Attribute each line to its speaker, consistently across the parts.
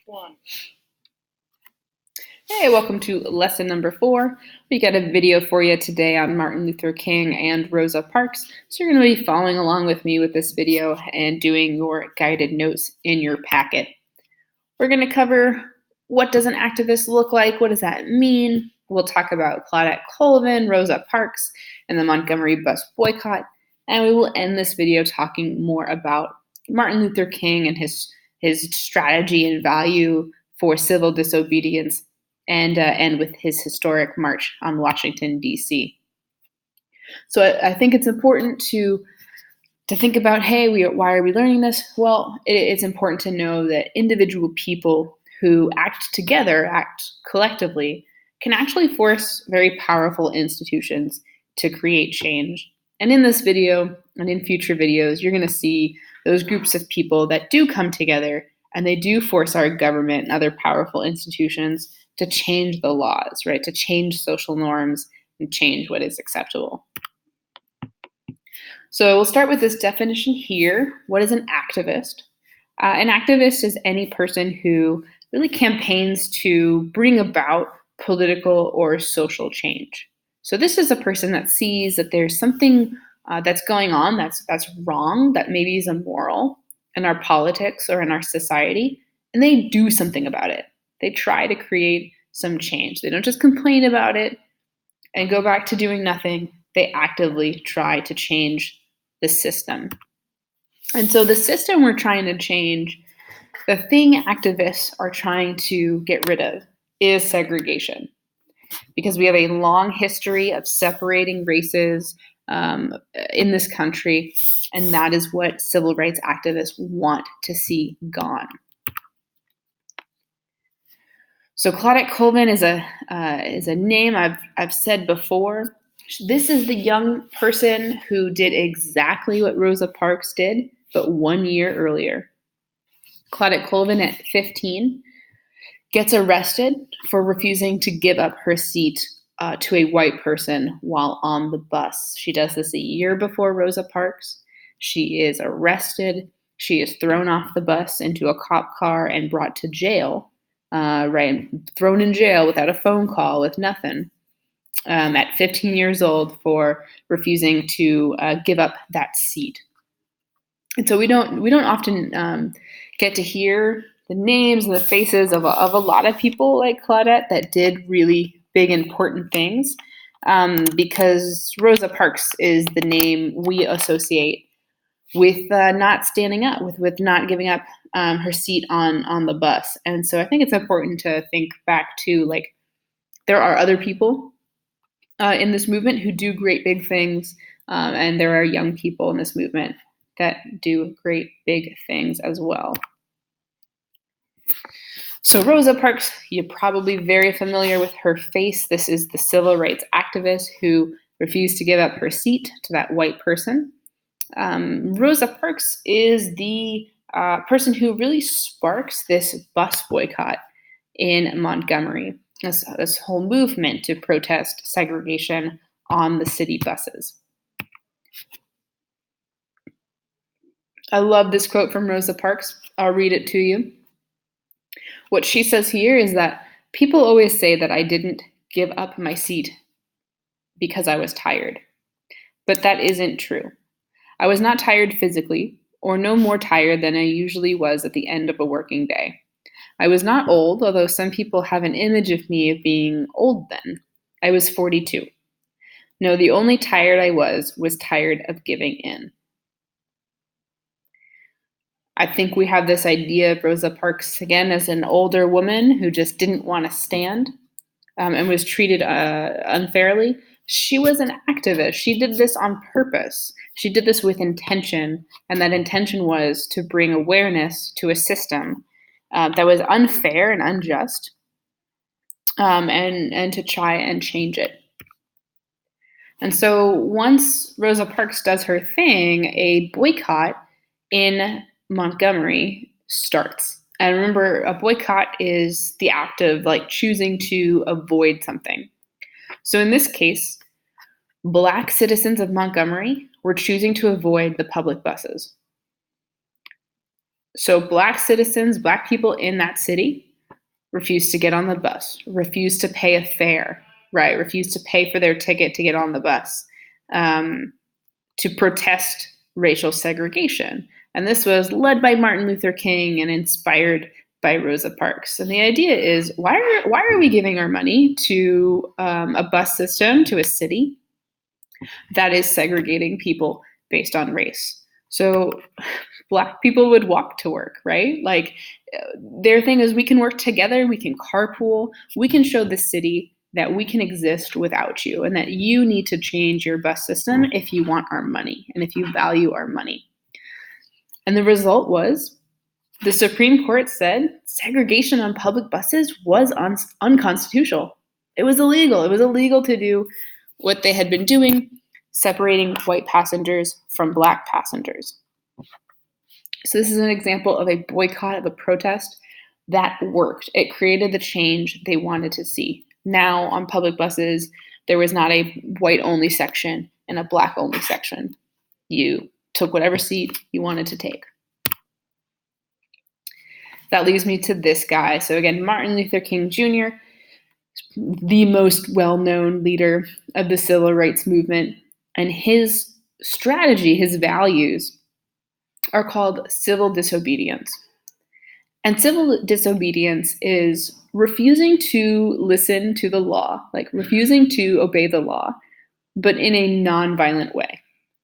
Speaker 1: One.
Speaker 2: Hey, welcome to lesson number 4. We got a video for you today on Martin Luther King and Rosa Parks. So you're going to be following along with me with this video and doing your guided notes in your packet. We're going to cover what does an activist look like? What does that mean? We'll talk about Claudette Colvin, Rosa Parks, and the Montgomery bus boycott. And we will end this video talking more about Martin Luther King and his strategy and value for civil disobedience and end with his historic march on Washington, D.C. So I think it's important to think about, hey, why are we learning this? Well, it's important to know that individual people who act together, act collectively, can actually force very powerful institutions to create change. And in this video and in future videos, you're going to see those groups of people that do come together and they do force our government and other powerful institutions to change the laws, right? To change social norms and change what is acceptable. So we'll start with this definition here. What is an activist? An activist is any person who really campaigns to bring about political or social change. So this is a person that sees that there's something that's going on that's wrong, that maybe is immoral in our politics or in our society, and they do something about it. They try to create some change. They don't just complain about it and go back to doing nothing. They actively try to change the system. And so the system we're trying to change, the thing activists are trying to get rid of, is segregation. Because we have a long history of separating races in this country, and that is what civil rights activists want to see gone. So Claudette Colvin is a name I've said before. This is the young person who did exactly what Rosa Parks did, but 1 year earlier. Claudette Colvin, at 15, gets arrested for refusing to give up her seat to a white person while on the bus. She does this a year before Rosa Parks. She is arrested. She is thrown off the bus into a cop car and brought to jail, thrown in jail without a phone call, with nothing. At 15 years old, for refusing to give up that seat. And so we don't often get to hear the names and the faces of a lot of people like Claudette that did really big, important things, because Rosa Parks is the name we associate with not standing up, with not giving up her seat on the bus. And so I think it's important to think back to, like, there are other people in this movement who do great big things, and there are young people in this movement that do great big things as well. So Rosa Parks, you're probably very familiar with her face. This is the civil rights activist who refused to give up her seat to that white person. Rosa Parks is the person who really sparks this bus boycott in Montgomery, this whole movement to protest segregation on the city buses. I love this quote from Rosa Parks. I'll read it to you. What she says here is that people always say that I didn't give up my seat because I was tired. But that isn't true. I was not tired physically, or no more tired than I usually was at the end of a working day. I was not old, although some people have an image of me of being old then. I was 42. No, the only tired I was tired of giving in. I think we have this idea of Rosa Parks, again, as an older woman who just didn't want to stand and was treated unfairly. She was an activist. She did this on purpose. She did this with intention, and that intention was to bring awareness to a system that was unfair and unjust, and to try and change it. And so once Rosa Parks does her thing, a boycott in Montgomery starts. And remember, a boycott is the act of, like, choosing to avoid something. So in this case, Black citizens of Montgomery were choosing to avoid the public buses. So Black citizens, Black people in that city refused to get on the bus, refused to pay a fare, right? Refused to pay for their ticket to get on the bus, um, to protest racial segregation. And this was led by Martin Luther King and inspired by Rosa Parks. And the idea is, why are we giving our money to a bus system, to a city that is segregating people based on race? So Black people would walk to work, right? Like their thing is, we can work together, we can carpool, we can show the city that we can exist without you, and that you need to change your bus system if you want our money and if you value our money. And the result was the Supreme Court said segregation on public buses was unconstitutional. It was illegal. It was illegal to do what they had been doing, separating white passengers from Black passengers. So this is an example of a boycott, of a protest that worked. It created the change they wanted to see. Now on public buses, there was not a white-only section and a Black-only section. You took whatever seat you wanted to take. That leads me to this guy. So again, Martin Luther King Jr., the most well-known leader of the civil rights movement, and his strategy, his values, are called civil disobedience. And civil disobedience is refusing to listen to the law, like refusing to obey the law, but in a non-violent way.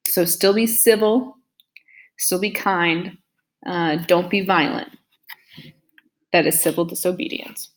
Speaker 2: So still be civil, still be kind, don't be violent. That is civil disobedience.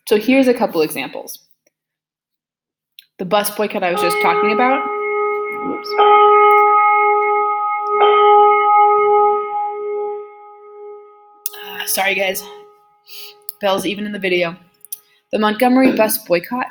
Speaker 2: So here's a couple examples. The bus boycott I was just talking about. Whoops. Sorry, guys. Bells even in the video. The Montgomery bus boycott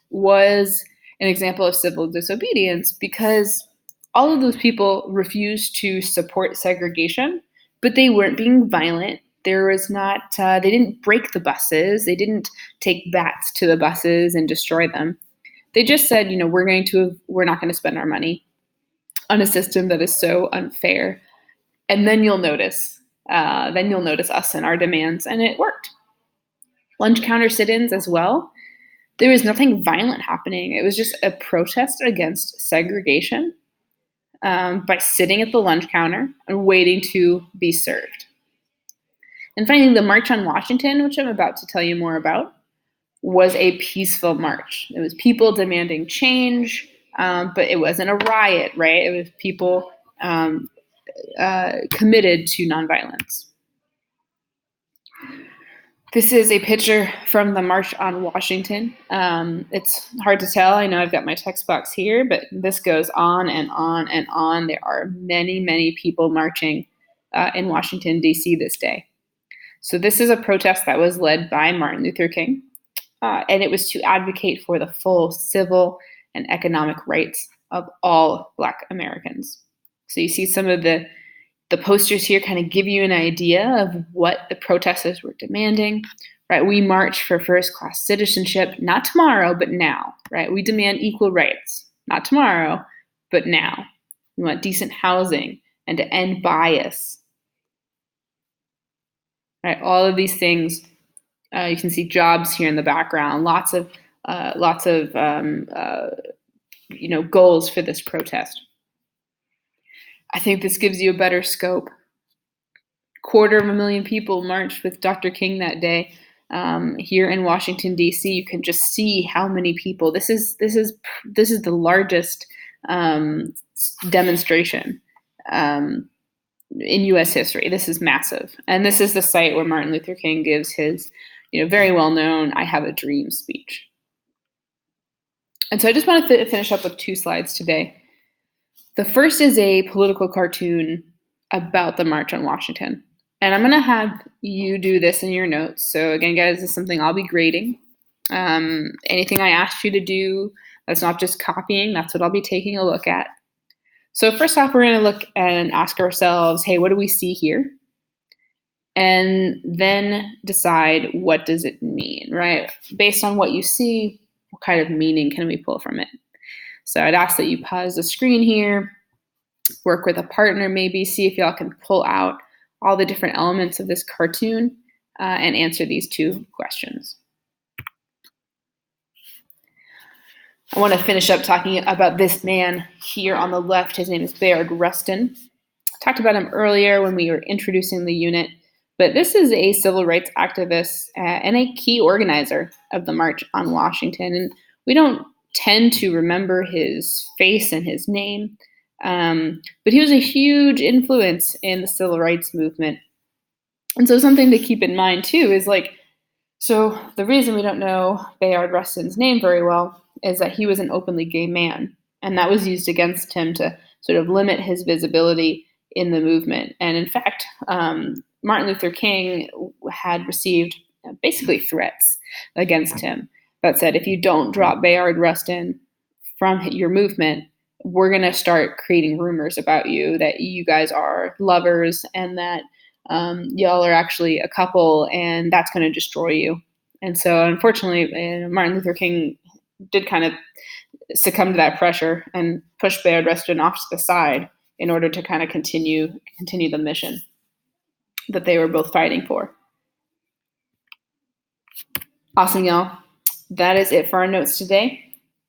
Speaker 2: was an example of civil disobedience because all of those people refused to support segregation, but they weren't being violent. There was not, they didn't break the buses. They didn't take bats to the buses and destroy them. They just said, we're not going to spend our money on a system that is so unfair. And then you'll notice us and our demands, and it worked. Lunch counter sit-ins as well. There was nothing violent happening. It was just a protest against segregation by sitting at the lunch counter and waiting to be served. And finally, the March on Washington, which I'm about to tell you more about, was a peaceful march. It was people demanding change, but it wasn't a riot, right? It was people committed to nonviolence. This is a picture from the March on Washington. It's hard to tell. I know I've got my text box here, but this goes on and on and on. There are many, many people marching in Washington, D.C. this day. So this is a protest that was led by Martin Luther King, and it was to advocate for the full civil and economic rights of all Black Americans. So you see some of the posters here kind of give you an idea of what the protesters were demanding, right? We march for first-class citizenship, not tomorrow, but now, right? We demand equal rights, not tomorrow, but now. We want decent housing and to end bias, right? All of these things. You can see jobs here in the background. Lots of goals for this protest. I think this gives you a better scope. 250,000 people marched with Dr. King that day here in Washington, D.C. You can just see how many people. This is the largest demonstration in U.S. history. This is massive, and this is the site where Martin Luther King gives his, very well-known "I Have a Dream" speech. And so I just want to finish up with 2 slides today. The first is a political cartoon about the March on Washington. And I'm going to have you do this in your notes. So again, guys, this is something I'll be grading. Anything I asked you to do, that's not just copying, that's what I'll be taking a look at. So first off, we're going to look and ask ourselves, hey, what do we see here? And then decide, what does it mean, right? Based on what you see, what kind of meaning can we pull from it? So I'd ask that you pause the screen here, work with a partner maybe, see if y'all can pull out all the different elements of this cartoon and answer these 2 questions. I want to finish up talking about this man here on the left. His name is Bayard Rustin. I talked about him earlier when we were introducing the unit, but this is a civil rights activist and a key organizer of the March on Washington. And we don't tend to remember his face and his name, but he was a huge influence in the civil rights movement. And so something to keep in mind too is so the reason we don't know Bayard Rustin's name very well is that he was an openly gay man, and that was used against him to sort of limit his visibility in the movement. And in fact, Martin Luther King had received basically threats against him that said, if you don't drop Bayard Rustin from your movement, we're going to start creating rumors about you that you guys are lovers and that y'all are actually a couple, and that's going to destroy you. And so, unfortunately, Martin Luther King did kind of succumb to that pressure and push Bayard Rustin off to the side in order to kind of continue the mission that they were both fighting for. Awesome, y'all. That is it for our notes today.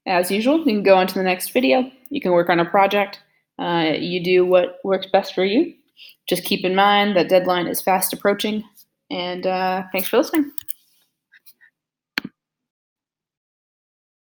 Speaker 2: As usual, you can go on to the next video. You can work on a project. You do what works best for you. Just keep in mind that deadline is fast approaching. And thanks for listening.